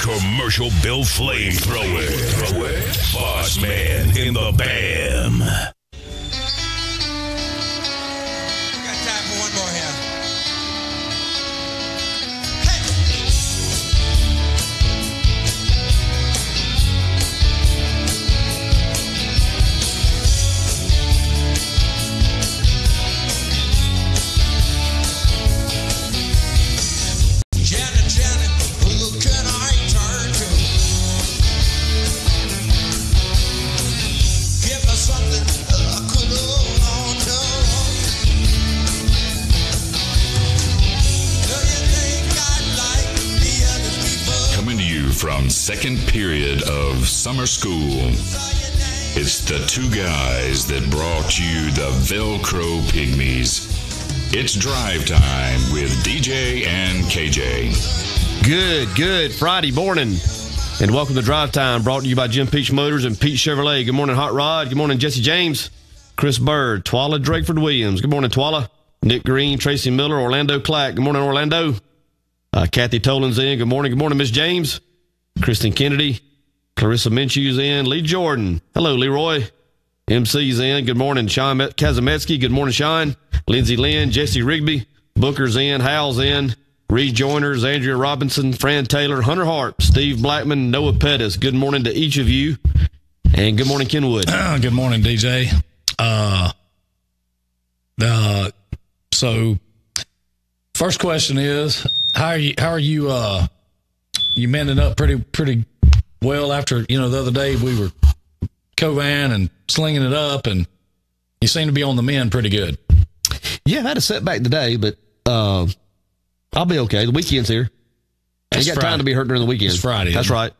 commercial built flamethrower. Bossman in the BAM. Got time for one more here. Janet, who can I turn to? Give us something I could hold on to. Do you think I'd like the other people? Coming to you from second period of summer school. It's the two guys that brought you the Velcro Pygmies. It's drive time with DJ and KJ. Good Friday morning. And welcome to Drive Time, brought to you by Jim Peach Motors and Pete Chevrolet. Good morning, Hot Rod. Good morning, Jesse James, Chris Bird, Twala Drakeford Williams. Good morning, Twala. Nick Green, Tracy Miller, Orlando Clack. Good morning, Orlando. Kathy Tolan's in. Good morning, Miss James. Kristen Kennedy. Clarissa Minshew's in. Lee Jordan. Hello, Leroy. MC's in. Good morning, Sean Kazametsky. Good morning, Sean. Lindsay Lynn, Jesse Rigby. Booker's in. Hal's in. Reed Joiners, Andrea Robinson, Fran Taylor, Hunter Harp, Steve Blackman, Noah Pettis. Good morning to each of you. And good morning, Kenwood. Good morning, DJ. So first question is, how are you you mending up pretty well after, the other day we were co-van and slinging it up, and you seem to be on the mend pretty good. Yeah, I had a setback today, but I'll be okay. The weekend's here. You got time to be hurt during the weekend. It's Friday. That's right.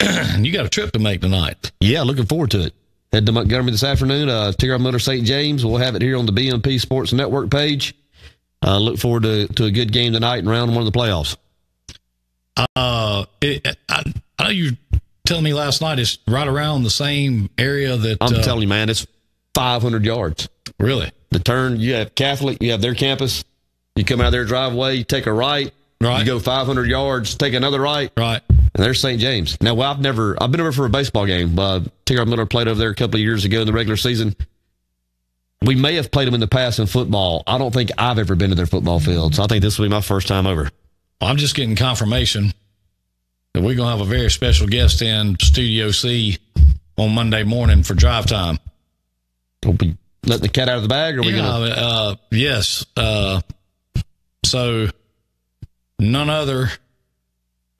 And you got a trip to make tonight. Yeah, looking forward to it. Head to Montgomery this afternoon. Tigger Motor St. James. We'll have it here on the BMP Sports Network page. Look forward to a good game tonight and round one of the playoffs. I know you telling me last night it's right around the same area that... I'm telling you, man, it's 500 yards. Really? The turn, you have Catholic, you have their campus. You come out of their driveway, you take a right. You go 500 yards, take another right. Right. And there's St. James. Now, I've been over for a baseball game. Tigger Miller played over there a couple of years ago in the regular season. We may have played them in the past in football. I don't think I've ever been to their football field, so I think this will be my first time over. Well, I'm just getting confirmation that we're going to have a very special guest in Studio C on Monday morning for drive time. We'll be letting the cat out of the bag, or are we going to? Yes. So none other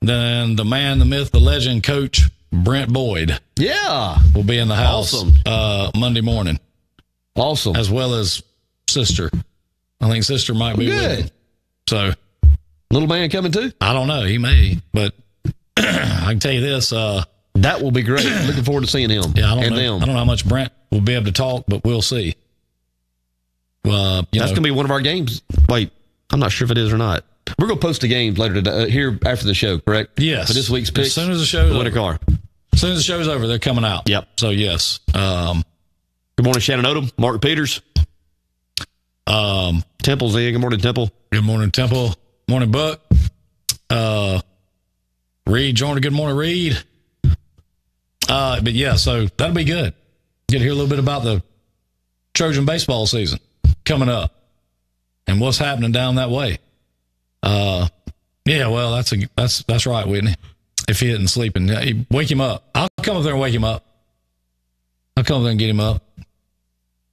than the man, the myth, the legend, Coach Brent Boyd. Yeah. Will be in the house Monday morning. Awesome. As well as Sister. I think Sister might be with him. So. Little man coming too? I don't know. He may. But I can tell you this. That will be great. Looking forward to seeing him. Yeah, I don't know how much Brent will be able to talk, but we'll see. That's going to be one of our games. Wait, I'm not sure if it is or not. We're going to post the games later today, here after the show, correct? Yes. For this week's picks. As soon as the show's over. Win a car. As soon as the show's over, they're coming out. Yep. So, yes. Good morning, Shannon Odom. Mark Peters. Temple's in. Good morning, Temple. Good morning, Temple. Morning, Buck. Reed Joyner. Good morning, Reed. But, yeah, so that'll be good. Get to hear a little bit about the Trojan baseball season coming up and what's happening down that way. Yeah, well, that's right, Whitney. If he isn't sleeping, wake him up. I'll come up there and wake him up. I'll come up there and get him up.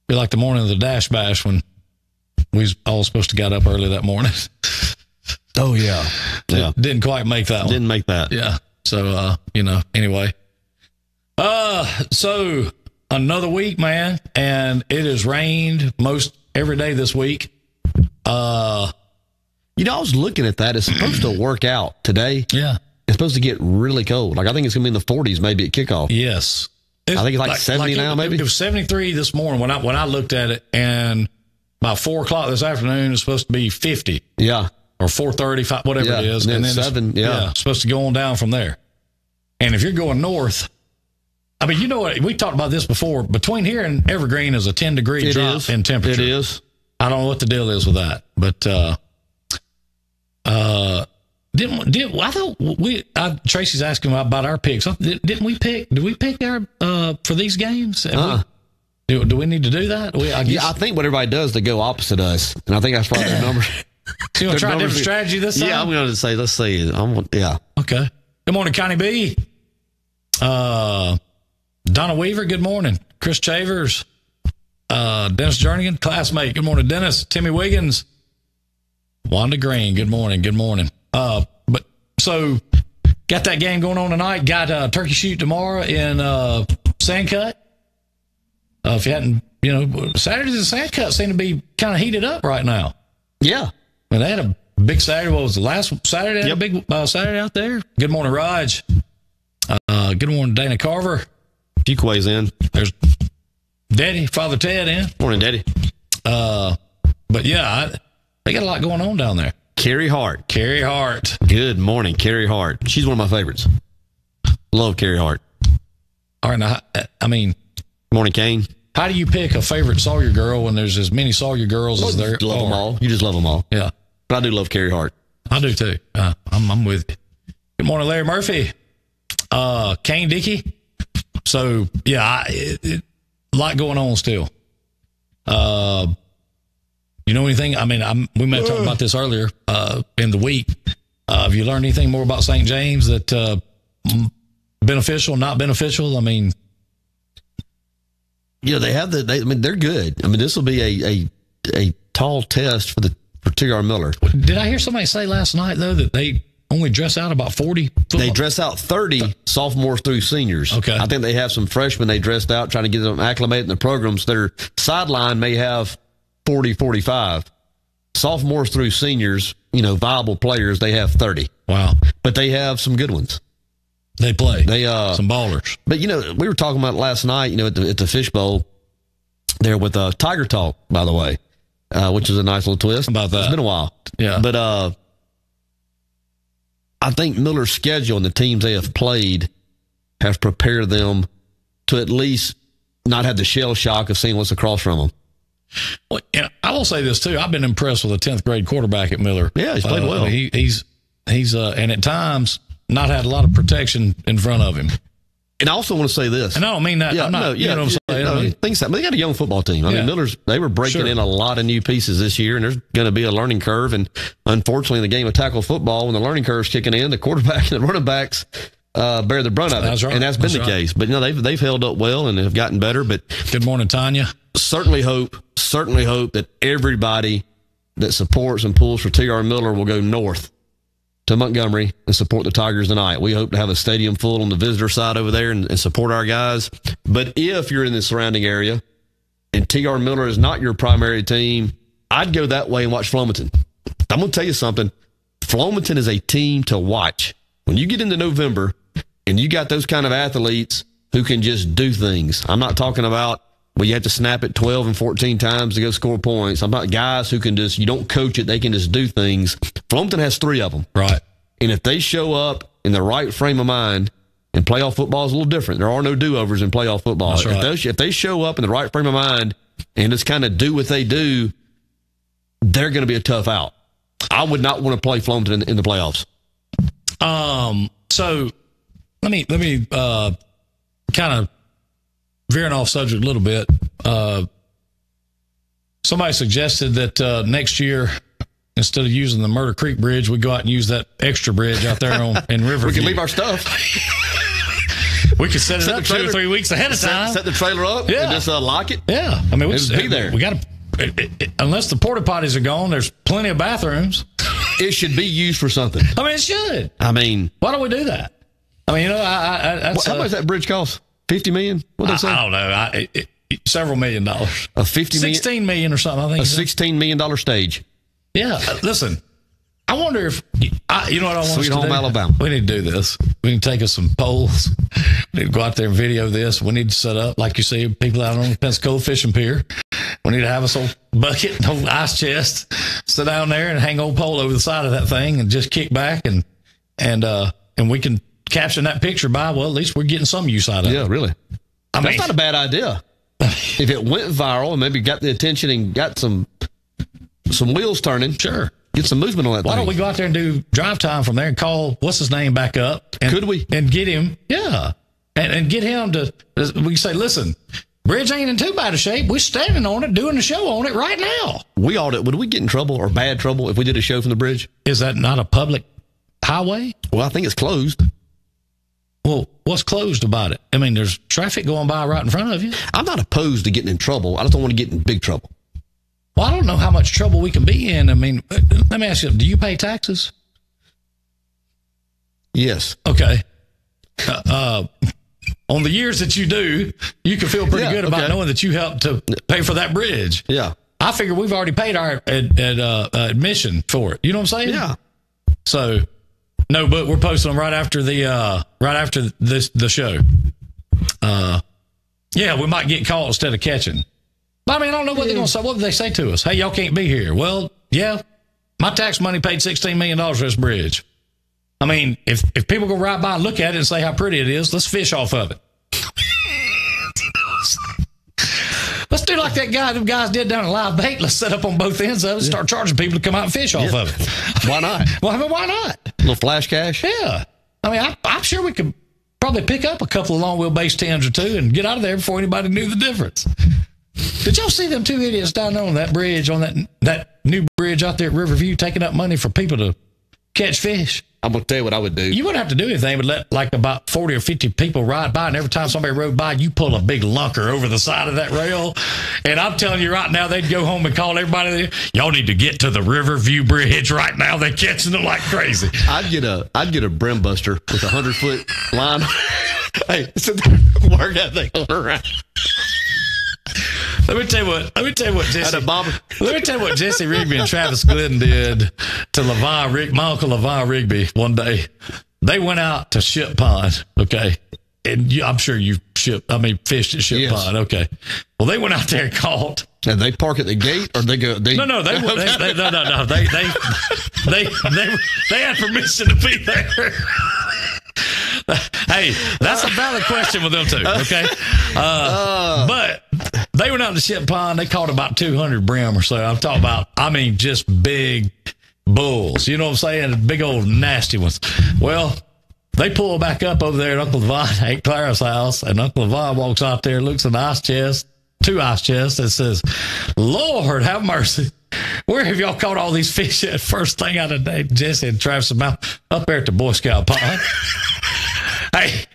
Be like the morning of the Dash Bash when we was all supposed to got up early that morning. Oh, yeah. Didn't quite make that one. Didn't make that. Yeah. So, anyway. So another week, man, and it has rained most every day this week. I was looking at that. It's supposed to work out today. Yeah. It's supposed to get really cold. Like, I think it's going to be in the 40s maybe at kickoff. Yes. I think it's like 70 now, maybe. It was 73 this morning when I looked at it, and by 4 o'clock this afternoon, it's supposed to be 50. Yeah. Or 4:35, whatever it is. And then 7, it's supposed to go on down from there. And if you're going north, I mean, you know what? We talked about this before. Between here and Evergreen is a 10-degree drop in temperature. It is. I don't know what the deal is with that. But I thought Tracy's asking about our picks. Did we pick our for these games? Do we need to do that? I think what everybody does, they go opposite us, and I think that's why their numbers. So you want to try a different strategy this time? Yeah, I'm going to say, let's see. Yeah. Okay. Good morning, Connie B. Donna Weaver, good morning. Chris Chavers, Dennis Jernigan, classmate. Good morning, Dennis. Timmy Wiggins, Wanda Green. Good morning. Good morning. But so got that game going on tonight. Got turkey shoot tomorrow in Sandcut. If you hadn't, Saturdays in Sandcut seem to be kind of heated up right now. Yeah. And they had a big Saturday. What was the last Saturday? They had a big Saturday out there. Good morning, Raj. Good morning, Dana Carver. Fuquay's in. There's Daddy, Father Ted in. Morning, Daddy. But yeah, they got a lot going on down there. Carrie Hart. Good morning, Carrie Hart. She's one of my favorites. Love Carrie Hart. All right, now, morning, Kane. How do you pick a favorite Sawyer girl when there's as many Sawyer girls as there are? Love them all. You just love them all. Yeah. But I do love Carrie Hart. I do too. I'm with you. Good morning, Larry Murphy. Kane Dickey. So, yeah, a lot going on still. You know anything? We may have talked about this earlier in the week. Have you learned anything more about St. James that beneficial, not beneficial? They have they're good. This will be a tall test for T.R. Miller. Did I hear somebody say last night, though, that they only dress out about 40 football? They dress out 30 sophomores through seniors. Okay. I think they have some freshmen they dressed out, trying to get them acclimated in the programs. Their sideline may have 40, 45. Sophomores through seniors, viable players, they have 30. Wow. But they have some good ones. They play. Some ballers. But, we were talking about last night, at the Fish Bowl there with Tiger Talk, by the way, which is a nice little twist. About that. It's been a while. Yeah. But I think Miller's schedule and the teams they have played have prepared them to at least not have the shell shock of seeing what's across from them. Well, I will say this, too. I've been impressed with a 10th grade quarterback at Miller. Yeah, he's played well. He's and at times not had a lot of protection in front of him. And I also want to say this. And I don't mean that. Yeah, I'm not, you know what I'm saying? They got a young football team. Miller's, they were breaking in a lot of new pieces this year, and there's going to be a learning curve. And unfortunately, in the game of tackle football, when the learning curve's kicking in, the quarterback and the running backs bear the brunt of it. That's right. And that's been the case. But, they've held up well and have gotten better. But good morning, Tanya. Certainly hope that everybody that supports and pulls for T.R. Miller will go north to Montgomery and support the Tigers tonight. We hope to have a stadium full on the visitor side over there and support our guys. But if you're in the surrounding area and T.R. Miller is not your primary team, I'd go that way and watch Flomaton. I'm going to tell you something. Flomaton is a team to watch. When you get into November and you got those kind of athletes who can just do things, I'm not talking about you have to snap it 12 and 14 times to go score points. I'm about guys who can just, you don't coach it, they can just do things. Flomaton has 3 of them. Right. And if they show up in the right frame of mind, and playoff football is a little different. There are no do-overs in playoff football. That's right. If they show up in the right frame of mind and just kind of do what they do, they're going to be a tough out. I would not want to play Flomaton in the playoffs. So let me kind of veering off subject a little bit. Somebody suggested that next year, instead of using the Murder Creek Bridge, we go out and use that extra bridge out there in Riverview. We can leave our stuff. We could set it up 2 or 3 weeks ahead of time. Set the trailer up and just lock it. Yeah. I mean, we'll be there. We got to, unless the porta potties are gone, there's plenty of bathrooms. It should be used for something. I mean, it should. Why don't we do that? I mean, that's, how much that bridge cost? $50 million? What did they say? I don't know. Several $1 million. A $50 million? $16 million or something, I think. A $16 million stage. Yeah. Listen, I wonder if, you know what I want Sweet us to home do? Alabama. We need to do this. We need to take us some polls. We need to go out there and video this. We need to set up, like you see, people out on the Pensacola Fishing Pier. We need to have us old bucket, an old ice chest, sit down there and hang old pole over the side of that thing and just kick back and we can caption that picture by, well, at least we're getting some use out of it. Yeah, really. That's not a bad idea. If it went viral and maybe got the attention and got some wheels turning. Sure. get some movement on that Why thing. don't we go out there and do drive time from there and call what's his name back up? And, Could we? And get him, and get him to. We can say, listen, bridge ain't in too bad a shape. We're standing on it, doing the show on it right now. Would we get in trouble or bad trouble if we did a show from the bridge? Is that not a public highway? Well, I think it's closed. Well, what's closed about it? I mean, there's traffic going by right in front of you. I'm not opposed to getting in trouble. I just don't want to get in big trouble. Well, I don't know how much trouble we can be in. I mean, let me ask you, do you pay taxes? Yes. Okay. On the years that you do, you can feel pretty good about knowing that you helped to pay for that bridge. Yeah. I figure we've already paid our admission for it. You know what I'm saying? Yeah. So, no, but we're posting them right after the show. Yeah, we might get caught instead of catching. But I mean, I don't know what they're going to say. What would they say to us? Hey, y'all can't be here. Well, yeah, my tax money paid $16 million for this bridge. I mean, if people go right by and look at it and say how pretty it is, let's fish off of it. Let's do like that guy, them guys did down at Live Bait. Let's set up on both ends of it and start charging people to come out and fish off of it. Why not? Well, I mean, why not? A little flash cash? Yeah. I mean, I'm sure we could probably pick up a couple of long wheelbase 10s or two and get out of there before anybody knew the difference. Did y'all see them two idiots down there on that bridge, on that new bridge out there at Riverview, taking up money for people to catch fish? I'm going to tell you what I would do. You wouldn't have to do anything but let like about 40 or 50 people ride by, and every time somebody rode by, you pull a big lunker over the side of that rail. And I'm telling you right now, they'd go home and call everybody there. Y'all need to get to the Riverview Bridge right now. They're catching them like crazy. I'd get a brim buster with a 100-foot line. Hey, sit there, work that thing around. Let me tell you what Jesse. Let me tell you what Jesse Rigby and Travis Glidden did to my uncle LeVon Rigby one day. They went out to Ship Pond, okay, and I'm sure you fished at Ship Pond, okay. Well, they went out there and caught. And they park at the gate, or they go? No. They had permission to be there. Hey, that's a valid question with them too, okay? But they went out to Ship Pond. They caught about 200 brim or so. I'm talking about, just big bulls. You know what I'm saying? Big old nasty ones. Well, they pull back up over there at Uncle Levon, Hank Clara's house, and Uncle Levon walks out there, looks in the ice chest, 2 ice chests, and says, Lord, have mercy. Where have y'all caught all these fish at? First thing out of the day, Jesse and Travis mouth up there at the Boy Scout pond. Hey,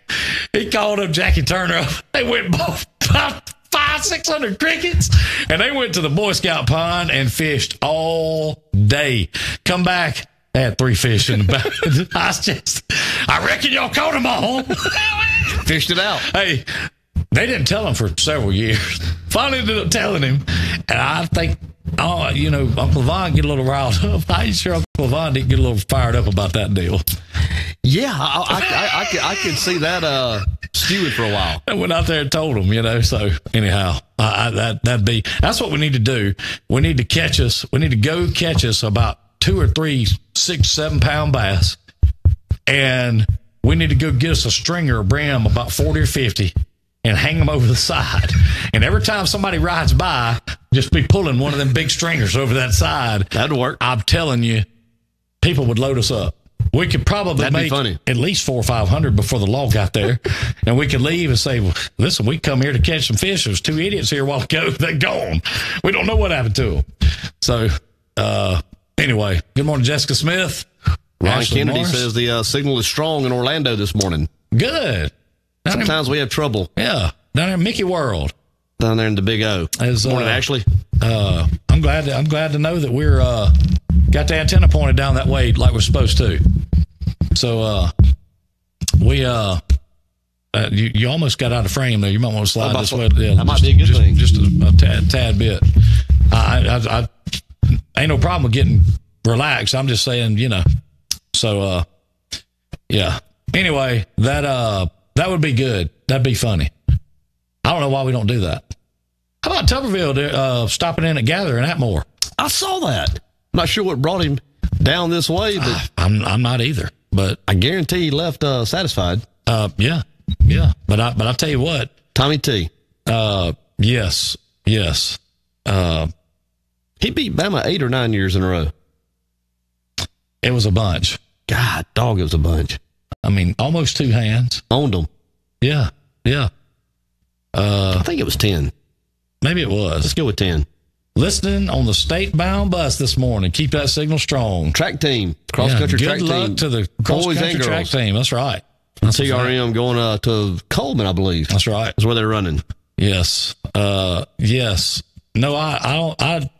he called up Jackie Turner up. They went about 500-600 crickets, and they went to the Boy Scout pond and fished all day. Come back, they had 3 fish in the ice chest. I reckon y'all caught them all. Fished it out. Hey, they didn't tell him for several years. Finally ended up telling him, and I think, Uncle Levon get a little riled up. I'm sure Uncle Levon didn't get a little fired up about that deal. Yeah, I could see that stewing for a while. I went out there and told him, so anyhow, that's what we need to do. We need to go catch us about 2 or 3 6-7 pound bass, and we need to go get us a stringer of brim about 40 or 50 and hang them over the side. And every time somebody rides by, just be pulling one of them big stringers over that side. That'd work. I'm telling you, people would load us up. We could probably make at least 400 or 500 before the law got there. And we could leave and say, well, listen, we come here to catch some fish. There's 2 idiots here a while ago. They're gone. We don't know what happened to them. So, anyway, good morning, Jessica Smith. Ron Ashley Kennedy Morris. says the signal is strong in Orlando this morning. Good. Sometimes we have trouble. Yeah, down there in Mickey World. Down there in the Big O. Morning, Ashley. I'm glad to know that we're got the antenna pointed down that way like we're supposed to. So you almost got out of frame there. You might want to slide this way. Yeah, that might be a good thing. Just a tad bit. I ain't no problem with getting relaxed. I'm just saying, So yeah. Anyway, that would be good. That'd be funny. I don't know why we don't do that. How about Tuberville stopping in at Gather in Atmore? I saw that. I'm not sure what brought him down this way, but I'm not either. But I guarantee he left satisfied. Yeah. But I tell you what, Tommy T. Yes. He beat Bama 8 or 9 years in a row. It was a bunch. God, dog, it was a bunch. I mean, almost 2 hands. Owned them. Yeah. I think it was 10. Maybe it was. Let's go with 10. Listening on the state-bound bus this morning. Keep that signal strong. Track team. Cross-country track team. Good luck to the Boys and cross-country track girls. team. That's right. From TRM going to Coleman, I believe. That's right. That's where they're running. Yes. Yes. No, I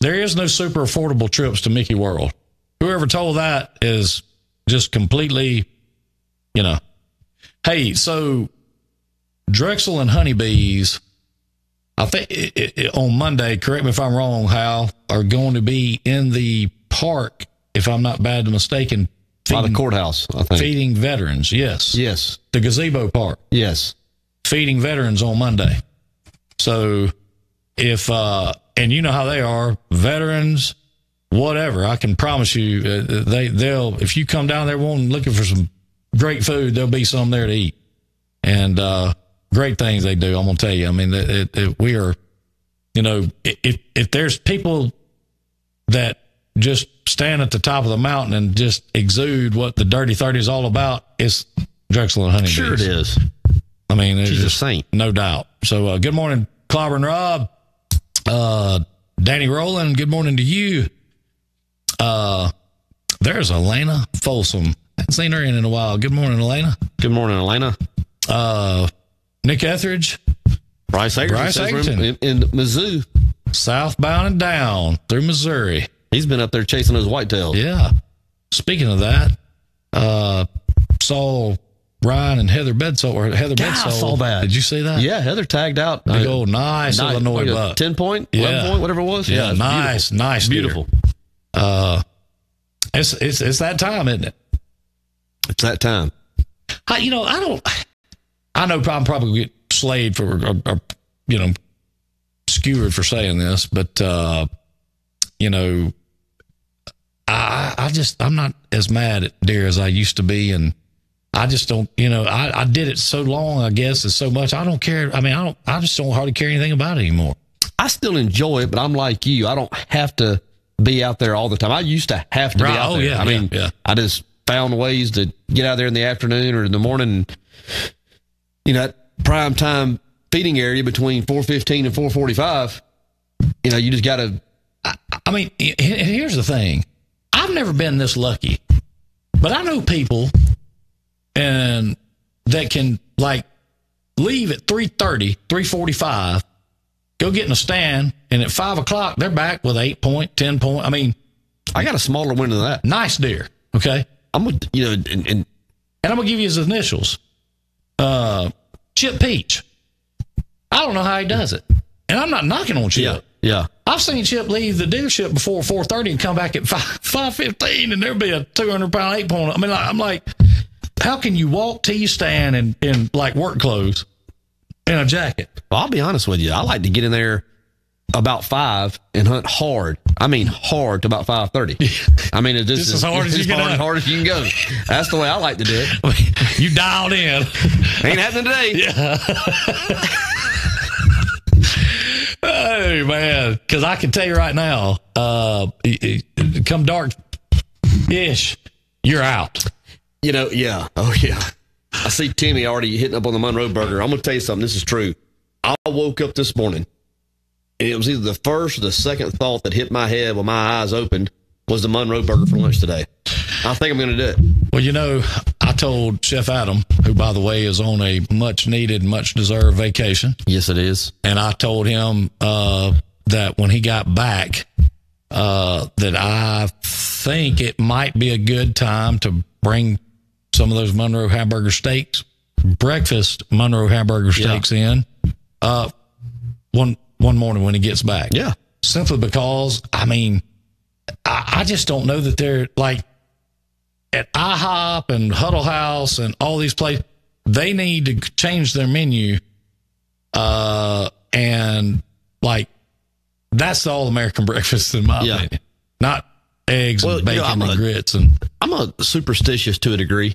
there is no super affordable trips to Mickey World. Whoever told that is just completely, Hey, so Drexel and Honeybees, I think on Monday, correct me if I'm wrong, Hal, are going to be in the park, if I'm not badly mistaken, By the courthouse, I think. feeding veterans. Yes. Yes. The gazebo park. Yes. Feeding veterans on Monday. So if, and you know how they are, veterans, whatever, I can promise you, they'll, if you come down there looking for some great food, there'll be some there to eat. And, great things they do. I'm going to tell you. I mean, we are, if there's people that just stand at the top of the mountain and just exude what the Dirty 30 is all about, it's Drexel and Honeybees. Sure it is. I mean, there's She's a just saint. no doubt. So, good morning, Clobber and Rob. Danny Rowland, good morning to you. There's Elena Folsom. Haven't seen her in a while. Good morning, Elena. Good morning, Elena. Nick Etheridge, Bryce Egerton in Mizzou. southbound and down through Missouri. He's been up there chasing those whitetails. Yeah. Speaking of that, saw Ryan and Heather Bedsole. I saw that. Did you see that? Yeah, Heather tagged out. Big old nice Illinois buck. 10 point, 11 point, whatever it was. Yeah, it's nice. beautiful. It's that time, isn't it? It's that time. I know I'm probably get slayed for, or skewered for saying this, but, I'm not as mad at deer as I used to be. And I just don't, I did it so long, I guess, and so much. I don't care. I mean, I just don't hardly care anything about it anymore. I still enjoy it, but I'm like you. I don't have to be out there all the time. I used to have to be out there. Yeah, I mean, yeah. I just found ways to get out there in the afternoon or in the morning. That prime time feeding area between 4:15 and 4:45. You just got to. I mean, here's the thing. I've never been this lucky, but I know people and that can leave at 3:30, 3:45, go get in a stand, and at 5 o'clock they're back with 8 point, 10 point. I mean, I got a smaller window than that. nice deer. Okay, I'm with and and I'm gonna give you his initials. Chip Peach. I don't know how he does it, and I'm not knocking on Chip. yeah. I've seen Chip leave the dealership before 4:30 and come back at 5:15, and there'll be a 200-pound 8 point. I mean, I'm like, how can you walk till you stand in work clothes and a jacket? Well, I'll be honest with you. I like to get in there about 5 and hunt hard. I mean, hard to about 5:30. I mean, it's just as hard as you can hard, hunt. hard as you can go. That's the way I like to do it. You dialed in. Ain't happening today. Hey, man, because I can tell you right now, come dark-ish, you're out. Yeah. Oh, yeah. I see Timmy already hitting up on the Monroe burger. I'm going to tell you something. This is true. I woke up this morning, and it was either the first or the second thought that hit my head when my eyes opened was the Monroe burger for lunch today. I think I'm going to do it. Well, I told Chef Adam, who, by the way, is on a much-needed, much-deserved vacation. Yes, it is. And I told him that when he got back, that I think it might be a good time to bring some of those Monroe hamburger steaks, breakfast Monroe hamburger steaks in one morning when he gets back. Yeah. Simply because, I mean, I just don't know that they're at IHOP and Huddle House and all these places, they need to change their menu. And that's the all-American breakfast in my opinion. Not eggs and bacon and grits. I'm a superstitious to a degree.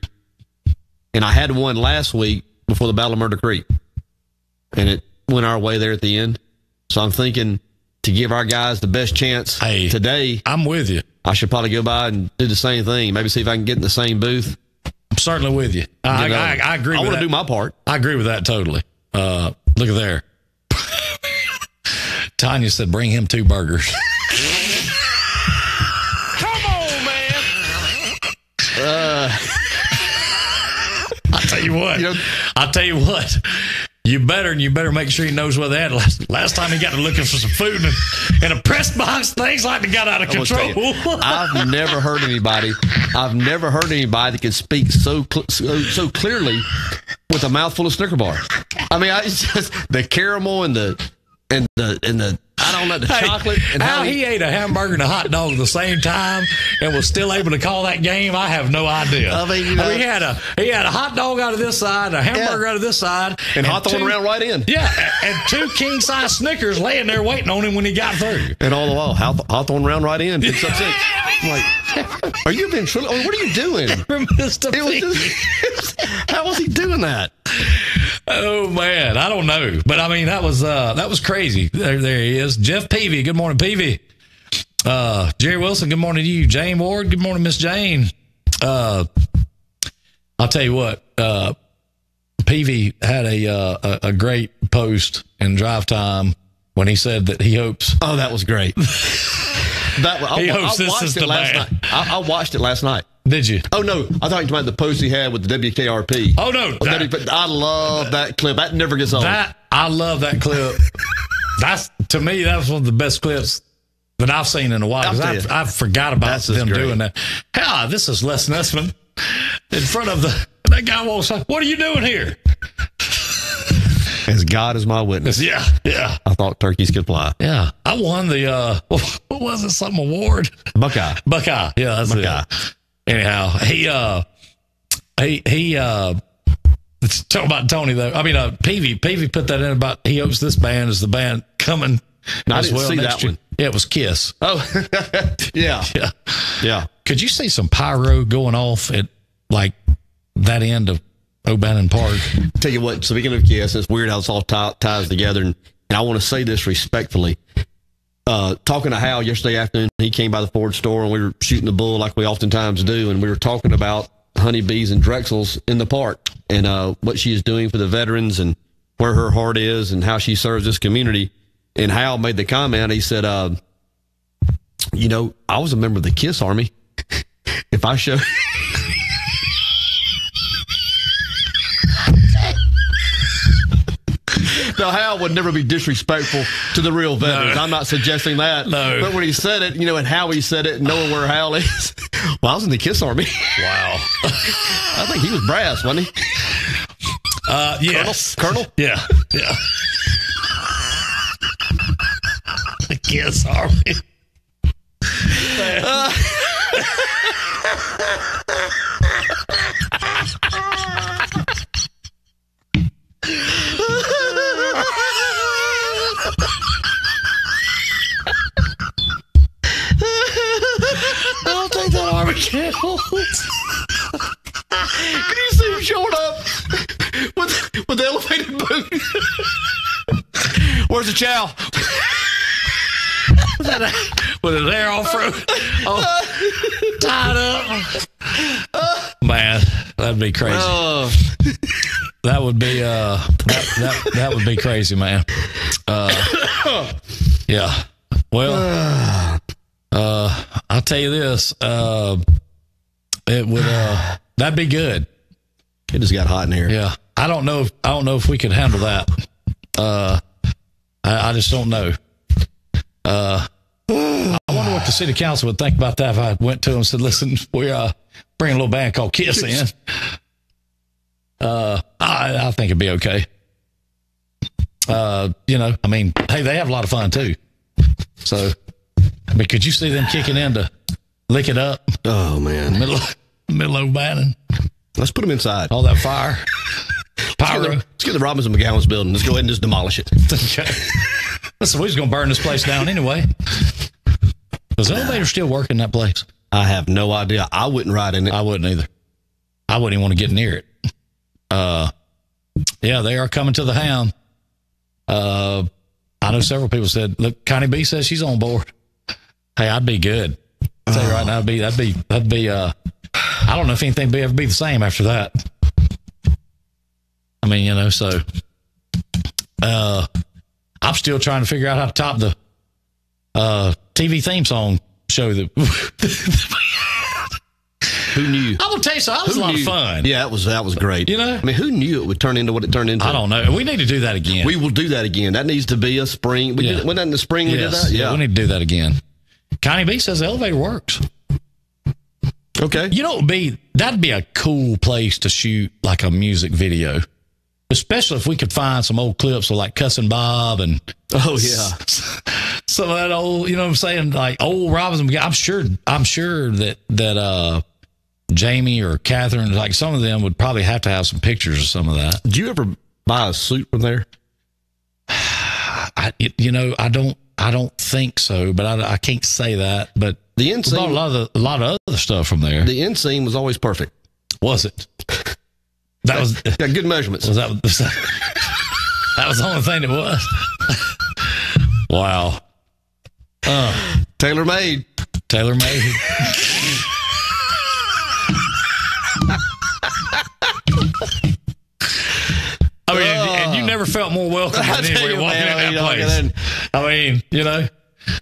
And I had one last week before the Battle of Murder Creek. And it went our way there at the end. So I'm thinking to give our guys the best chance today. I'm with you. I should probably go by and do the same thing. Maybe see if I can get in the same booth. I'm certainly with you. I agree with that. I want to do my part. I agree with that totally. Look at there. Tanya said, bring him 2 burgers. Come on, man. I'll tell you what. You better make sure he knows where they're at. Last time he got to looking for some food in a press box, things like that got out of control. I've never heard anybody that can speak so clearly with a mouthful of Snicker bar. I mean, it's just the caramel and the I don't know, the chocolate. And how he ate a hamburger and a hot dog at the same time and was still able to call that game, I have no idea. I mean, he had a hot dog out of this side, a hamburger out of this side, and Hawthorne ran right in. Yeah, and 2 king-size Snickers laying there waiting on him when he got through. And all the while, Hawthorne ran right in, picks up 6. I'm like, are you being true? What are you doing? How was he doing that? Oh man, I don't know, but I mean that was crazy. There he is, Jeff Peavy. Good morning, Peavy. Jerry Wilson. Good morning to you, Jane Ward. Good morning, Miss Jane. I'll tell you what, Peavy had a great post in Drive Time when he said that he hopes. Oh, that was great. He hopes this is the man. I watched it last night. Did you? Oh, no. I thought you were talking about the post he had with the WKRP. Oh, no. I love that clip. That never gets old. I love that clip. To me, that was one of the best clips that I've seen in a while. Because I forgot about them doing that. Hell, this is Les Nessman in front of that guy walks up. What are you doing here? As God is my witness. Yeah. I thought turkeys could fly. Yeah. I won the, what was it, some award? Buckeye. Yeah, that's Buckeye. It. Anyhow, he talking about Tony though. I mean, Peavy put that in about he hopes this band is the band coming. No, I didn't see that one. Yeah, it was Kiss. Oh, yeah. Could you see some pyro going off at like that end of O'Bannon Park? Tell you what, speaking of Kiss, it's weird how it's all ties together, and I want to say this respectfully. Talking to Hal yesterday afternoon, he came by the Ford store and we were shooting the bull like we oftentimes do, and we were talking about honeybees and Drexels in the park and what she is doing for the veterans and where her heart is and how she serves this community. And Hal made the comment, he said, I was a member of the KISS Army. If I show... Now, Hal would never be disrespectful to the real veterans. No. I'm not suggesting that. No. But when he said it, and how he said it, knowing where Hal is, well, I was in the KISS Army. Wow. I think he was brass, wasn't he? Yes. Colonel? Yeah. The KISS Army. I'll take that Army camel. Can you see him showing up with the elevated boot? Where's the chow? With his hair all tied up. Man, that'd be crazy. That would be that would be crazy, man. Yeah. Well, I'll tell you this. It would that'd be good. It just got hot in here. Yeah. I don't know if we could handle that. I just don't know. I wonder what the city council would think about that if I went to them and said, listen, we bring a little band called KISS in. I think it'd be okay. I mean, hey, they have a lot of fun too. So, I mean, could you see them kicking in to lick it up? Oh man. Middle of O'Bannon. Let's put them inside. All that fire. Pyro. Let's get the Robinson McGowan's building. Let's go ahead and just demolish it. Okay. Listen, we're just going to burn this place down anyway. Does the elevator still work in that place? I have no idea. I wouldn't ride in it. I wouldn't either. I wouldn't even want to get near it. Yeah, they are coming to the Hound. I know several people said, look, Connie B says she's on board. Hey, I'd be good. I'll tell you right now, that'd be. I don't know if anything would ever be the same after that. I mean, so I'm still trying to figure out how to top the TV theme song show that. Who knew? I'm gonna tell you something. That was a lot of fun. Yeah, that was great. I mean, who knew it would turn into what it turned into? I don't know. We need to do that again. We will do that again. That needs to be a spring. Wasn't that in the spring we did that? Yeah, we need to do that again. Connie B says the elevator works. Okay. That'd be a cool place to shoot like a music video. Especially if we could find some old clips of like Cussing Bob and some of that old, you know what I'm saying, like old Robinson. I'm sure that Jamie or Catherine, like some of them would probably have to have some pictures of some of that. Did you ever buy a suit from there? I don't think so, but I can't say that. But the end scene, a lot of other stuff from there. The end scene was always perfect. Was it? That was got good measurements. That was the only thing that was. Wow. Tailor made. I mean, and you never felt more welcome than anyway walking in that place. I mean,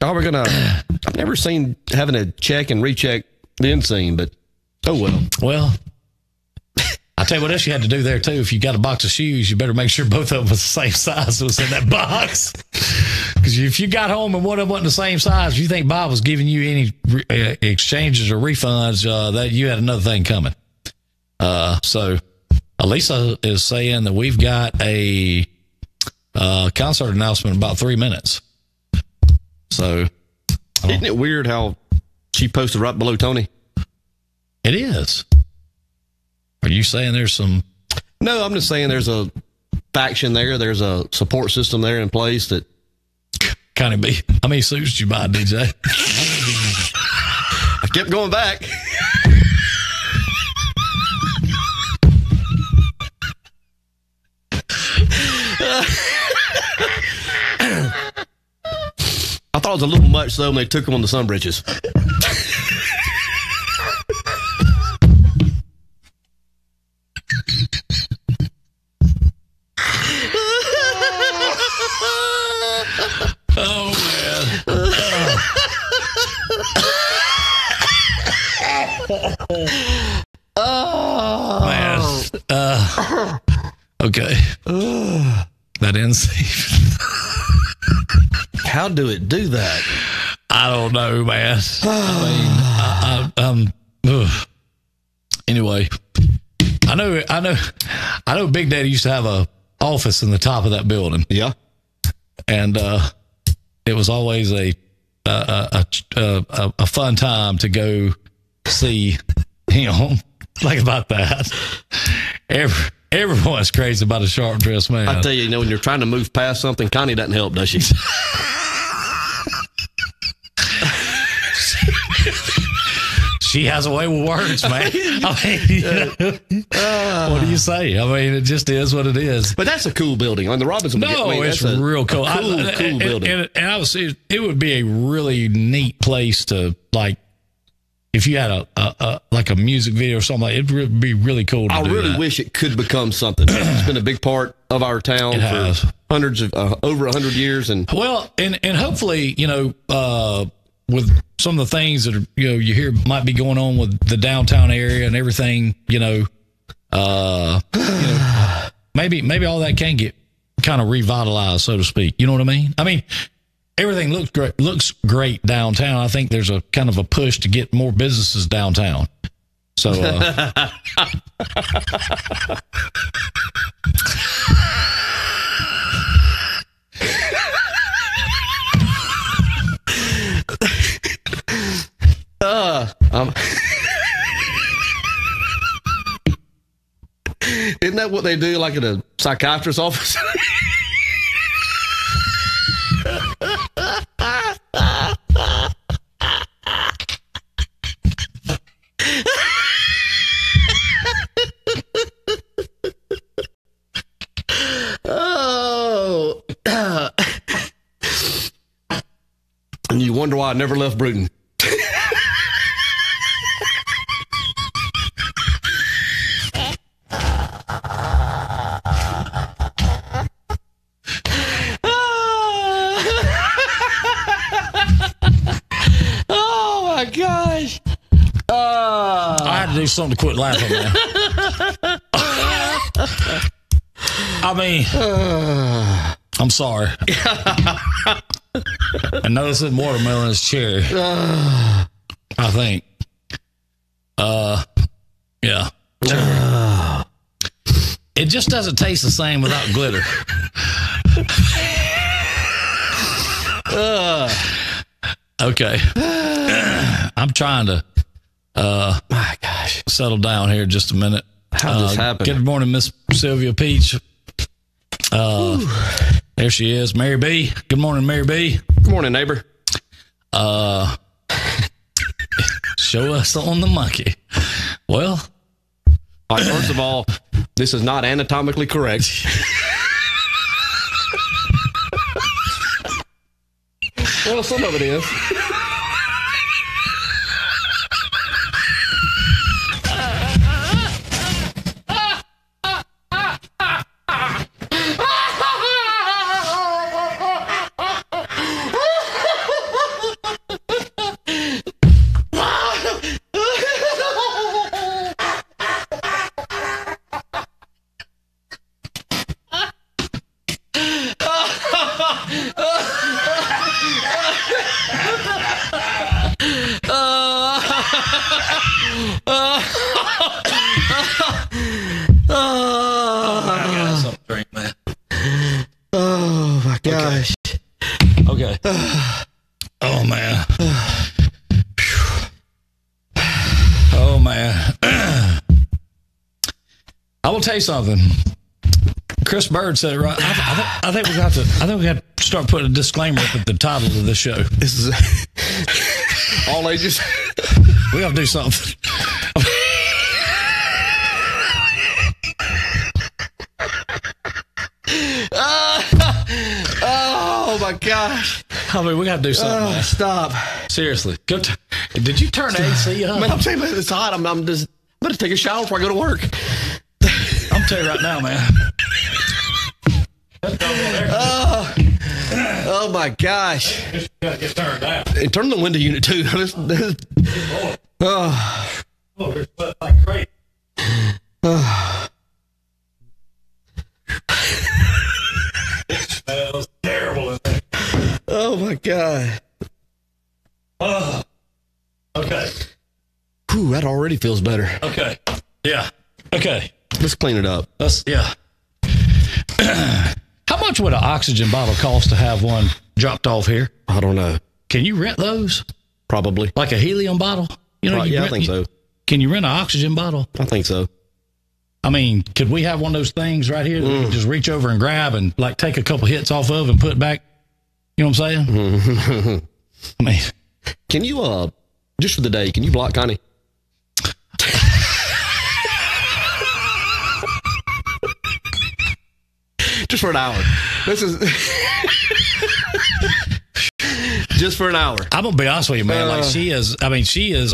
I've never seen having to check and recheck the end scene, but oh well. Well, I'll tell you what else you had to do there, too. If you got a box of shoes, you better make sure both of them was the same size that was in that box. Because if you got home and one of them wasn't the same size, you think Bob was giving you any exchanges or refunds, that you had another thing coming. So Elisa is saying that we've got a concert announcement in about 3 minutes. So isn't it weird how she posted right below Tony? It is. Are you saying there's some... No, I'm just saying there's a faction there. There's a support system there in place that... Kind of be. How many suits did you buy, DJ? I kept going back. I thought it was a little much, though, when they took them on the sun bridges. Oh, man. Oh, man. Okay. That ends safe. How do it do that? I don't know, man. I mean, anyway, I know Big Daddy used to have a office in the top of that building. Yeah. And it was always a fun time to go see him. Like about that. Everyone's crazy about a sharp dressed man. I tell you, when you're trying to move past something, Connie doesn't help, does she? She has a way with words, man. I mean, what do you say? I mean, it just is what it is. But that's a cool building. On the Robinson. No, it's real cool. Cool building. And I would say it would be a really neat place to, like, if you had a music video or something like it would be really cool to do. I really wish it could become something. It's been a big part of our town for hundreds of over 100 years, and hopefully, with some of the things that are, you hear might be going on with the downtown area and everything, maybe all that can get kind of revitalized, so to speak. You know what I mean? I mean, everything looks great downtown. I think there's a kind of a push to get more businesses downtown. So, isn't that what they do, like at a psychiatrist's office? And you wonder why I never left Bruton. my gosh. I had to do something to quit laughing, man. I mean, I'm sorry. And no, this isn't watermelon, it's cherry. I think. Yeah. It just doesn't taste the same without glitter. Okay. I'm trying to My gosh. settle down here just a minute. How'd this happen? Good morning, Miss Sylvia Peach. There she is, Mary B. Good morning, Mary B. Good morning, neighbor. Show us on the monkey. Well, All right, first of all, this is not anatomically correct. Well, some of it is. I got something to drink, man. Oh, my gosh. Okay. Oh, man. Oh, man. I will tell you something. Chris Bird said it right. I think we got to start putting a disclaimer up at the title of this show. This is all ages. We got to do something. Oh, my gosh. I mean, we got to do something, man. Stop. Seriously. Did you turn the AC up? Man, I'm telling you, it's hot. I'm going to take a shower before I go to work. I'm telling you right now, man. Oh, my gosh. Got to get turned down. And turn the window unit, too. Oh, it's like crazy. It smells terrible in there. Oh, my God. Okay. Whew, that already feels better. Okay. Yeah. Okay. Let's clean it up. Yeah. How much would an oxygen bottle cost to have one dropped off here? I don't know. Can you rent those? Probably. Like a helium bottle? You know, Yeah, I think so. Can you rent an oxygen bottle? I think so. I mean, could we have one of those things right here that we just reach over and grab and like take a couple hits off of and put back? You know what I'm saying? I mean, Can you, just for the day, can you block Connie? Just for an hour. This is just for an hour. I'm gonna be honest with you, man. Like she is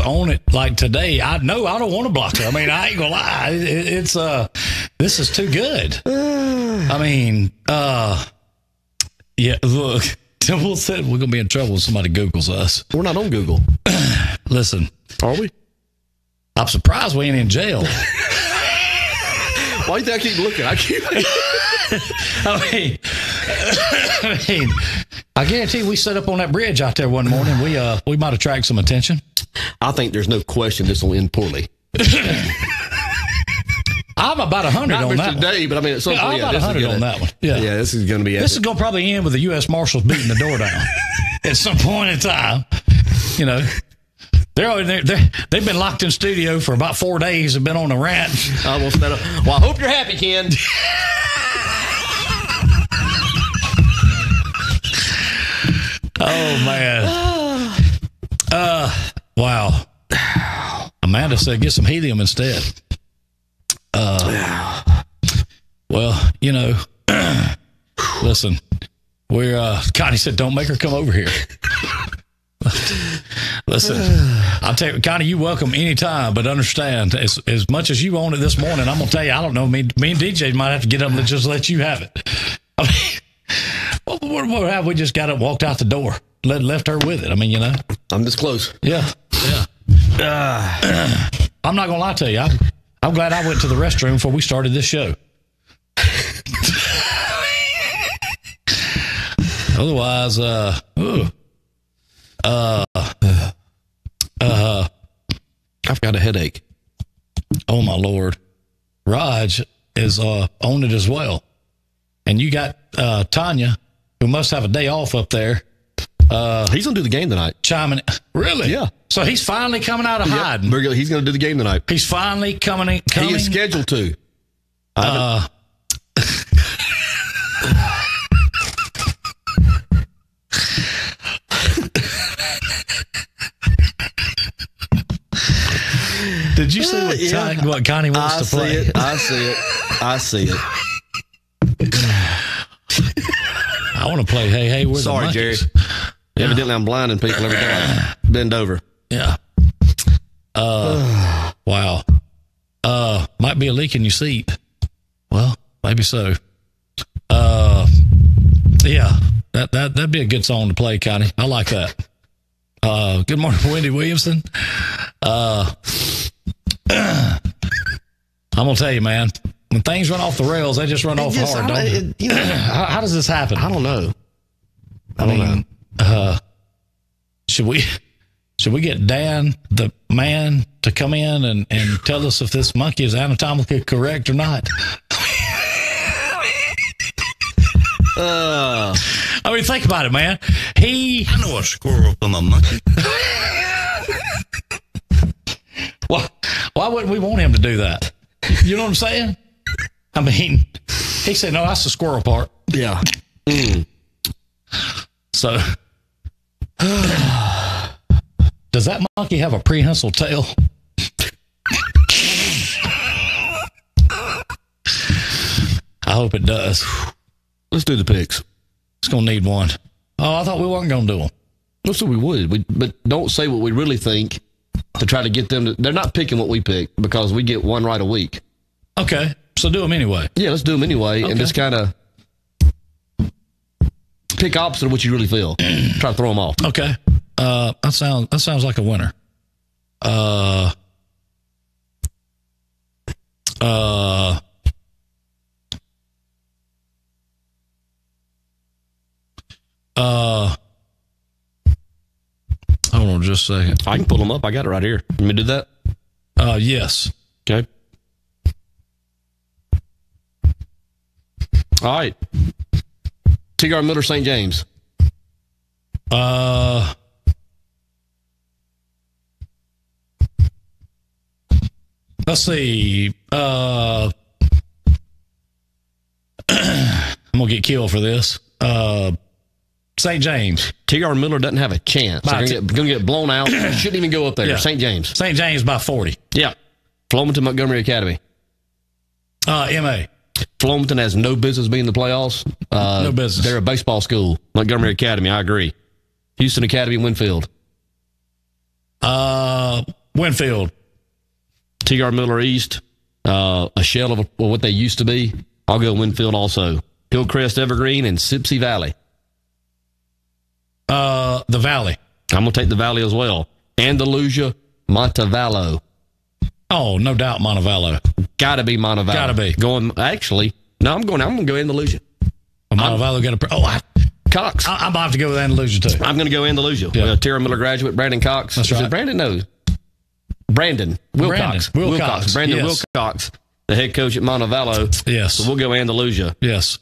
on it. Like today, I know I don't want to block her. I mean, I ain't gonna lie. It's this is too good. I mean, yeah. Look, Temple said we're gonna be in trouble if somebody Googles us. We're not on Google. Listen, Are we? I'm surprised we ain't in jail. Why do you think I keep looking? I mean, I guarantee we set up on that bridge out there one morning. We might attract some attention. I think there's no question this will end poorly. I'm about 100 Not on Mr. that one. Day, but I mean, at some Yeah, point, I'm about this is 100 gonna- on that one. Yeah. Yeah, this is going to be This is epic. going to probably end with the U.S. Marshals beating the door down at some point in time. You know, they've been locked in studio for about 4 days and been on the ranch. I will set up. Well, I hope you're happy, Ken. Oh, man. Wow. Amanda said get some helium instead. Well, you know, listen, Connie said, don't make her come over here. Listen, I'll tell you, Connie, you welcome anytime, but understand, as much as you own it this morning, I'm going to tell you, I don't know, me and DJ might have to get up and just let you have it. I mean, what have we just got up, walked out the door? left her with it. I mean, I'm this close. Yeah. I'm not gonna lie to you. I'm glad I went to the restroom before we started this show. Otherwise, I've got a headache. Oh my Lord, Raj is on it as well, and you got Tanya, who must have a day off up there. He's gonna do the game tonight. Chiming, really? Yeah. So he's finally coming out of hiding. He's gonna do the game tonight. He's finally coming. He is scheduled to. Did you see what Connie wants to play? I see it. I want to play Hey Hey We're Sorry, the Jerry. Monkeys. Evidently, I'm blinding people every time I bend over. Yeah. Wow. Might be a leak in your seat. Well, maybe so. Yeah. That'd be a good song to play, Connie. I like that. Good morning, Wendy Williamson. I'm gonna tell you, man. When things run off the rails, they just run off hard. Don't they? How does this happen? I don't know. I mean, should we get Dan, the man, to come in and tell us if this monkey is anatomically correct or not? I mean, think about it, man. I know a squirrel from a monkey. Why wouldn't we want him to do that? You know what I'm saying? I mean, he said, no, that's the squirrel part. Yeah. So, does that monkey have a prehensile tail? I hope it does. Let's do the picks. It's going to need one. Oh, I thought we weren't going to do them. That's what we would. But don't say what we really think to try to get them to. They're not picking what we pick because we get one right a week. Okay. So do them anyway. Yeah, let's do them anyway. Okay. And just kind of pick opposite of what you really feel. Try to throw them off. Okay. That sounds like a winner. Hold on just a second. I can pull them up. I got it right here. Let me do that. Yes. Okay. All right. T.R. Miller, St. James. Let's see. I'm gonna get killed for this. St. James. T.R. Miller doesn't have a chance. They're going to get blown out. Shouldn't even go up there. Yeah. St. James. St. James by 40. Yeah. Flomaton Montgomery Academy. MA. Flomaton has no business being in the playoffs. No business. They're a baseball school. Montgomery Academy, I agree. Houston Academy, Winfield. Winfield. T.R. Miller East, a shell of what they used to be. I'll go Winfield also. Hillcrest Evergreen and Sipsey Valley. The Valley. I'm going to take the Valley as well. Andalusia, Montevallo. Oh, no doubt Montevallo. Got to be Montevallo. Got to be. I'm going to go Andalusia. Montevallo got a... Cox. I'm about to go with Andalusia, too. I'm going to go Andalusia. Yeah. T.R. Miller graduate, Brandon Cox. That's right. Brandon knows. Brandon Wilcox. Wilcox. Brandon Yes. Wilcox, the head coach at Montevallo. Yes. So we'll go Andalusia. Yes.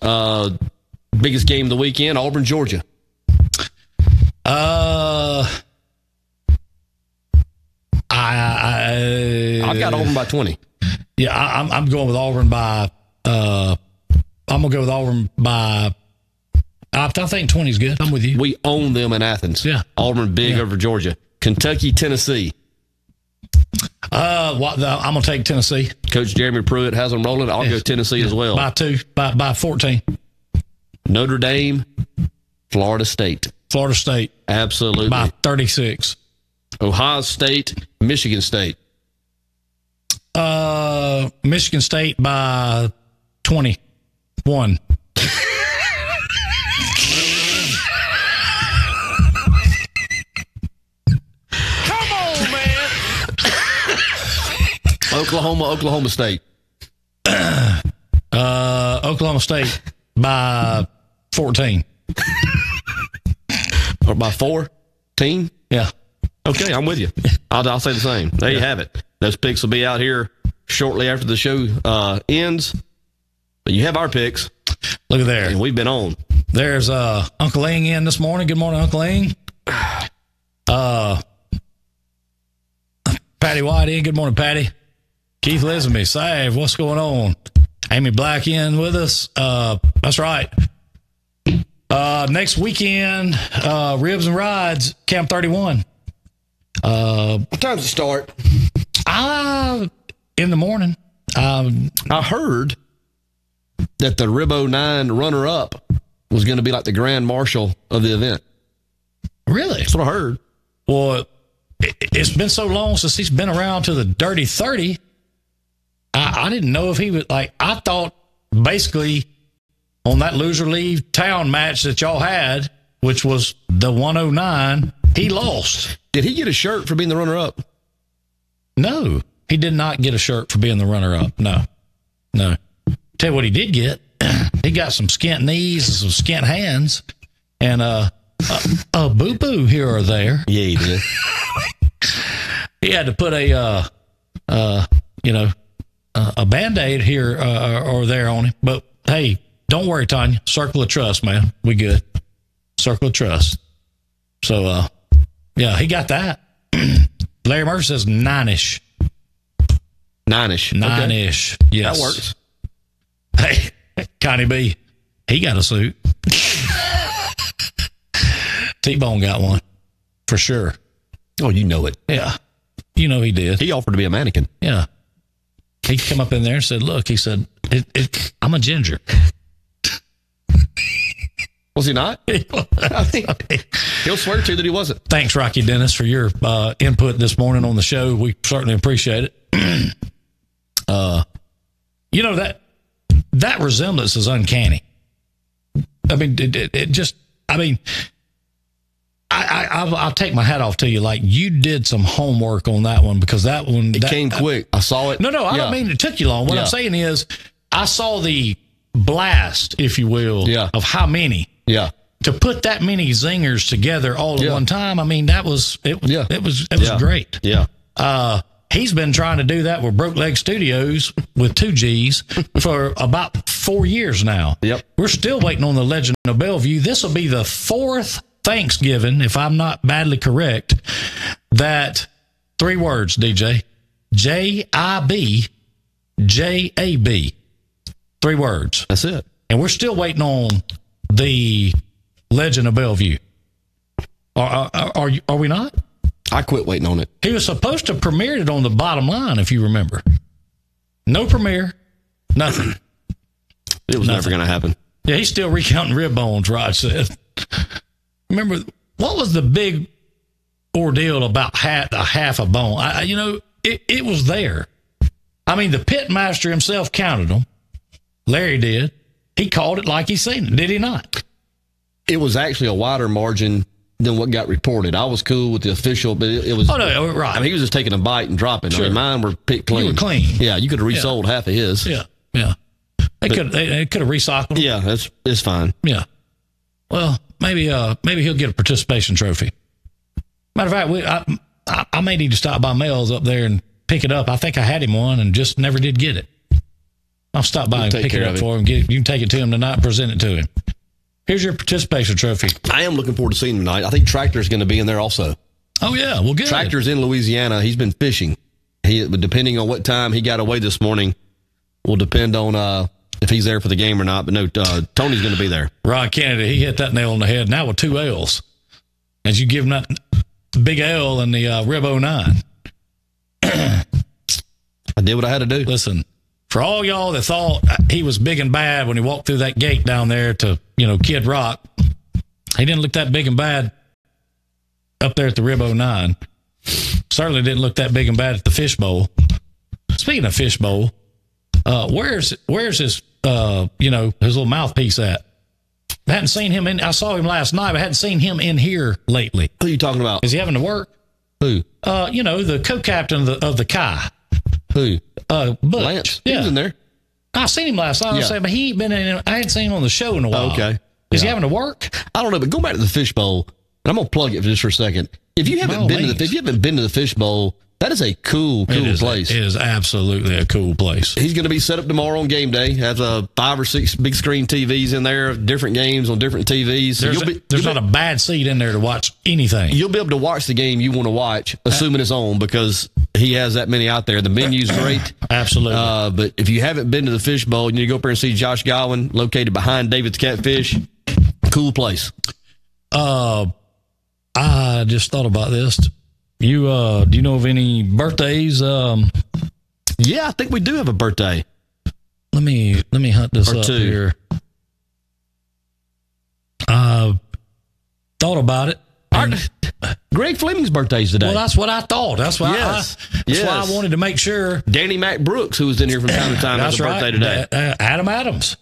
Biggest game of the weekend, Auburn, Georgia. I've got Auburn by 20. Yeah, I'm going with Auburn by. I'm gonna go with Auburn by. I think 20 is good. I'm with you. We own them in Athens. Yeah. Auburn big over Georgia. Kentucky, Tennessee. I'm gonna take Tennessee Coach Jeremy Pruitt has them rolling. I'll go Tennessee as well. by 2, by 14. Notre Dame, Florida State. Florida State Absolutely. by 36. Ohio State, Michigan State. Michigan State by 21. Oklahoma State. Oklahoma State by 14. Or by 14? Yeah. Okay, I'm with you. I'll say the same. There you have it. Those picks will be out here shortly after the show ends. But you have our picks. Look at there. And we've been on. There's Uncle Ing in this morning. Good morning, Uncle Ing. Patty White in. Good morning, Patty. Keith Lisby, Sav, what's going on? Amy Black in with us. That's right. Next weekend, Ribs and Rides, Camp 31. What time's it start? In the morning. I heard that the Rib 09 runner-up was going to be like the grand marshal of the event. Really? That's what I heard. Well, it's been so long since he's been around to the Dirty 30. I didn't know if he was like, I thought basically on that loser leave town match that y'all had, which was the 109, he lost. Did he get a shirt for being the runner-up? No, he did not get a shirt for being the runner-up. No. Tell you what he did get. He got some skint knees and some skint hands and a boo-boo here or there. Yeah, he did. He had to put a Band-Aid here or there on him. But, hey, don't worry, Tanya. Circle of trust, man. We good. Circle of trust. So, yeah, he got that. Larry Murphy says 9-ish. 9-ish. 9-ish. Okay. Yes. That works. Hey, Connie B, he got a suit. T-Bone got one. For sure. Oh, you know it. Yeah. You know he did. He offered to be a mannequin. Yeah. He came up in there and said, look, he said, I'm a ginger. Was he not? I think he'll swear to that he wasn't. Thanks, Rocky Dennis, for your input this morning on the show. We certainly appreciate it. You know, that resemblance is uncanny. I mean, it just, I mean, I'll take my hat off to you. Like, you did some homework on that one, because that one... It came quick. I saw it. No, I don't mean it took you long. What I'm saying is, I saw the blast, if you will, of how many. Yeah. To put that many zingers together all at one time, I mean, that was... It was great. Yeah. He's been trying to do that with Broke Leg Studios with 2 G's for about 4 years now. Yep. We're still waiting on the Legend of Bellevue. This will be the 4th Thanksgiving, if I'm not badly correct, that 3 words, DJ, JIBJAB, 3 words. That's it. And we're still waiting on the Legend of Bellevue. Are we not? I quit waiting on it. He was supposed to premiere it on the Bottom Line, if you remember. No premiere, nothing. It was never going to happen. Yeah, he's still recounting rib bones, Rod said. Remember, what was the big ordeal about half a bone? It was there. I mean, the pit master himself counted them. Larry did. He called it like he seen it, did he not? It was actually a wider margin than what got reported. I was cool with the official, but it was... Oh, no, right. I mean, he was just taking a bite and dropping. Sure. I mean, mine were picked clean. You were clean. Yeah, you could have resold half of his. Yeah. They could have recycled them. Yeah, it's fine. Yeah. Well, maybe he'll get a participation trophy. Matter of fact, I may need to stop by Mel's up there and pick it up. I think I had him one and just never did get it. I'll stop by and pick it up for him. You can take it to him tonight and present it to him. Here's your participation trophy. I am looking forward to seeing him tonight. I think Tractor's going to be in there also. Oh, yeah. Well, good. Tractor's in Louisiana. He's been fishing. Depending on what time he got away this morning, will depend on if he's there for the game or not. But no, Tony's going to be there. Rod Kennedy, he hit that nail on the head now with 2 L's. As you give him that big L in the Rib 09. I did what I had to do. Listen, for all y'all that thought he was big and bad when he walked through that gate down there to, Kid Rock, he didn't look that big and bad up there at the Rib 09. Certainly didn't look that big and bad at the Fishbowl. Speaking of Fishbowl, where's his little mouthpiece at? I hadn't seen him I saw him last night, but I hadn't seen him in here lately. Who are you talking about? Is he having to work? Who? The co-captain of the Kai. Who? Butch. Lance. He Yeah. was in there. I seen him last night. I was Yeah. saying, but he ain't been in. I hadn't seen him on the show in a while. Okay. Is he Yeah. having to work? I don't know, but go back to the Fishbowl, and I'm gonna plug it just for a second. If you haven't been to the Fishbowl, that is a cool place. It is absolutely a cool place. He's going to be set up tomorrow on game day. Has 5 or 6 big screen TVs in there, different games on different TVs. So There's not a bad seat in there to watch anything. You'll be able to watch the game you want to watch, assuming it's on, because he has that many out there. The menu's great. Absolutely. But if you haven't been to the Fishbowl, you need to go up there and see Josh Godwin, located behind David's Catfish. Cool place. I just thought about this. You do you know of any birthdays? Yeah, I think we do have a birthday. Let me hunt this Or up two. here. Thought about it. Greg Fleming's birthday's today. Well, that's what I thought. That's why. Yes. That's why I wanted to make sure. Danny Mac Brooks, who was in here from time to time, has That's a right. birthday today. Adam Adams.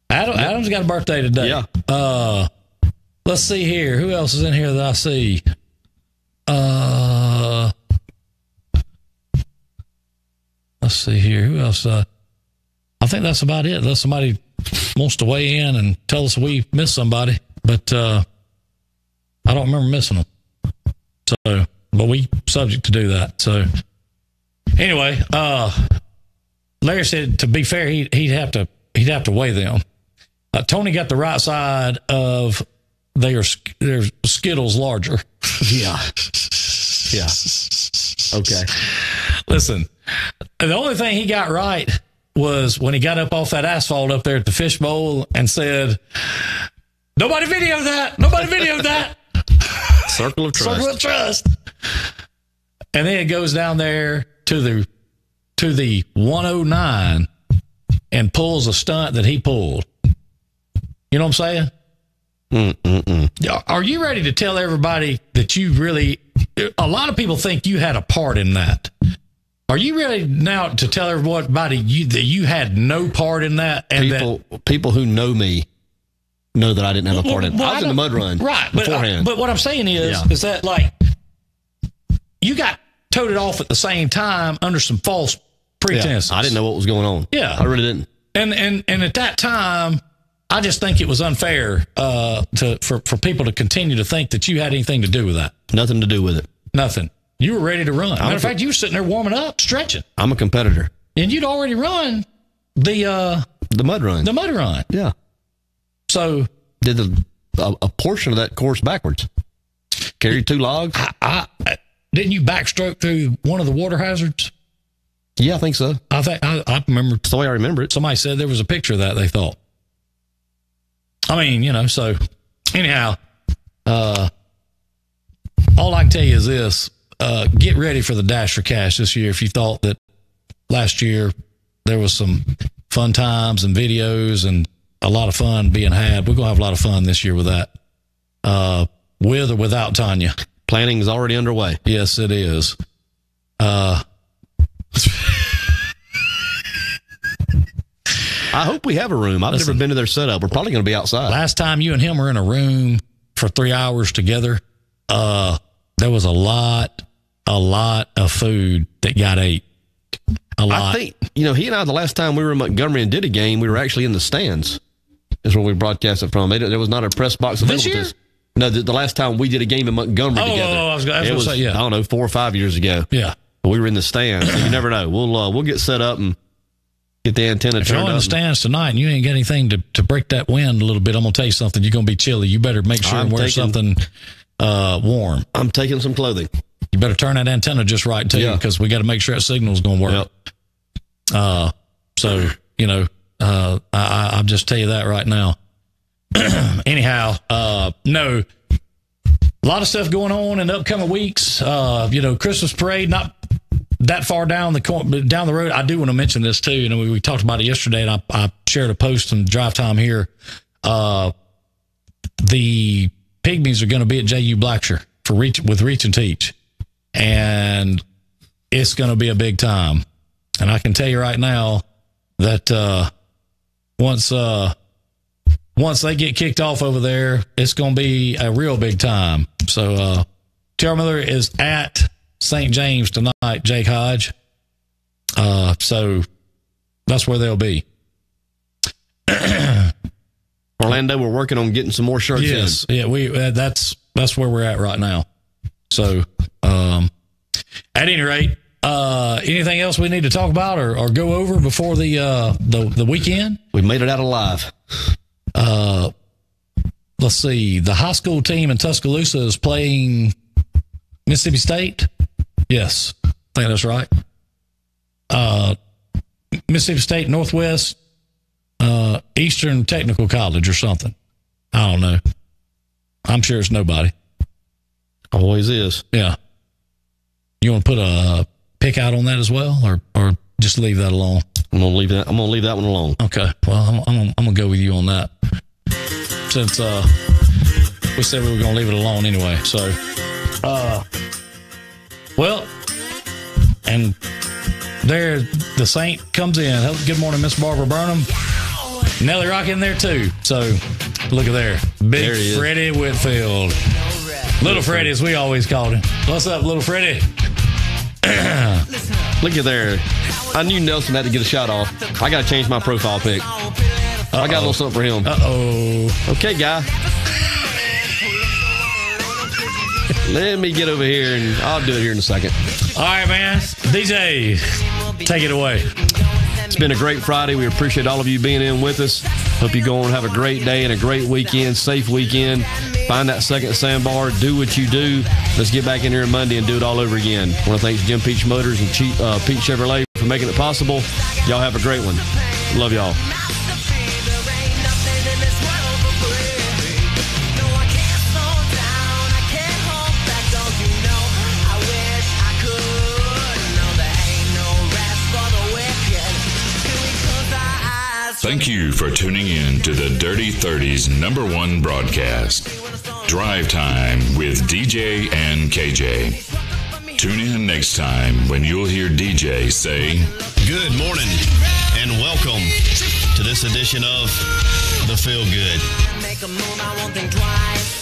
Adams got a birthday today. Yeah. Let's see here. Who else is in here that I see? Let's see here. Who else? I think that's about it. Unless somebody wants to weigh in and tell us we missed somebody, but I don't remember missing them. So, but we subject to do that. So, anyway, Larry said to be fair, he'd have to weigh them. Tony got the right side of their Skittles larger. Yeah. Yeah. Okay. Listen, the only thing he got right was when he got up off that asphalt up there at the Fishbowl and said, "Nobody videoed that. Nobody videoed that." Circle of trust. Circle of trust. And then it goes down there to the 109 and pulls a stunt that he pulled. You know what I'm saying? Are you ready to tell everybody that you really? A lot of people think you had a part in that. Are you ready now to tell everybody that you had no part in that? And People who know me know that I didn't have a part in it. I was in the mud run beforehand. But what I'm saying is that, like, you got toted off at the same time under some false pretenses. I didn't know what was going on. Yeah. I really didn't. And at that time, I just think it was unfair for people to continue to think that you had anything to do with that. Nothing to do with it. Nothing. You were ready to run. Matter of fact, you were sitting there warming up, stretching. I'm a competitor. And you'd already run the mud run. The mud run. Yeah. So did a portion of that course backwards. Carried 2 logs. Didn't you backstroke through one of the water hazards? Yeah, I think so. I remember. That's the way I remember it. Somebody said there was a picture of that, they thought. I mean, so anyhow, all I can tell you is this. Get ready for the Dash for Cash this year. If you thought that last year there was some fun times and videos and a lot of fun being had, we're going to have a lot of fun this year with that. With or without Tanya. Planning is already underway. Yes, it is. I hope we have a room. I've never been to their setup. We're probably going to be outside. Last time you and him were in a room for 3 hours together, there was a lot of food that got ate. A lot. I think, he and I, the last time we were in Montgomery and did a game, we were actually in the stands. That's where we broadcast it from. There was not a press box available this year? to us. No, the last time we did a game in Montgomery together. I was going to say, yeah. I don't know, 4 or 5 years ago. Yeah. But we were in the stands. So you never know. We'll get set up and get the antenna if turned you're up. in the stands tonight and you ain't got anything to break that wind a little bit, I'm going to tell you something. You're going to be chilly. You better make sure and wear something warm. I'm taking some clothing. You better turn that antenna just right, too, because we got to make sure that signal's going to work. Yep. So, I'll just tell you that right now. Anyhow, no, a lot of stuff going on in the upcoming weeks. Christmas parade, not that far down the road. I do want to mention this too. We talked about it yesterday, and I shared a post on Drive Time here. The Pygmies are going to be at JU Blackshear with Reach and Teach, and it's going to be a big time. And I can tell you right now that once they get kicked off over there, it's going to be a real big time. So Terrell Miller is at St. James tonight, Jake Hodge. So that's where they'll be. Orlando, we're working on getting some more shirts Yes. in. Yeah, we that's where we're at right now. So at any rate, anything else we need to talk about or go over before the weekend? We made it out alive. Let's see. The high school team in Tuscaloosa is playing Mississippi State. Yes, I think that's right. Mississippi State Northwest Eastern Technical College or something. I don't know. I'm sure it's nobody. Always is. Yeah. You want to put a pick out on that as well, or just leave that alone? I'm gonna leave that one alone. Okay. Well, I'm gonna go with you on that. Since we said we were gonna leave it alone anyway. So, well, and there the Saint comes in. Good morning, Miss Barbara Burnham. Nelly Rock in there too. So look at there, There Big he is. Freddie Whitfield, Little Freddie as we always called him. What's up, Little Freddie? Look at there. I knew Nelson had to get a shot off. I got to change my profile pic. I got a little something for him. Okay, guy. Let me get over here, and I'll do it here in a second. All right, man. DJ, take it away. It's been a great Friday. We appreciate all of you being in with us. Hope you go on and have a great day and a great weekend, safe weekend. Find that second sandbar. Do what you do. Let's get back in here on Monday and do it all over again. I want to thank Jim Peach Motors and Pete Chevrolet for making it possible. Y'all have a great one. Love y'all. Thank you for tuning in to the Dirty 30's #1 broadcast, Drive Time with DJ and KJ. Tune in next time when you'll hear DJ say, Good morning and welcome to this edition of The Feel Good. Make a move, I won't think twice.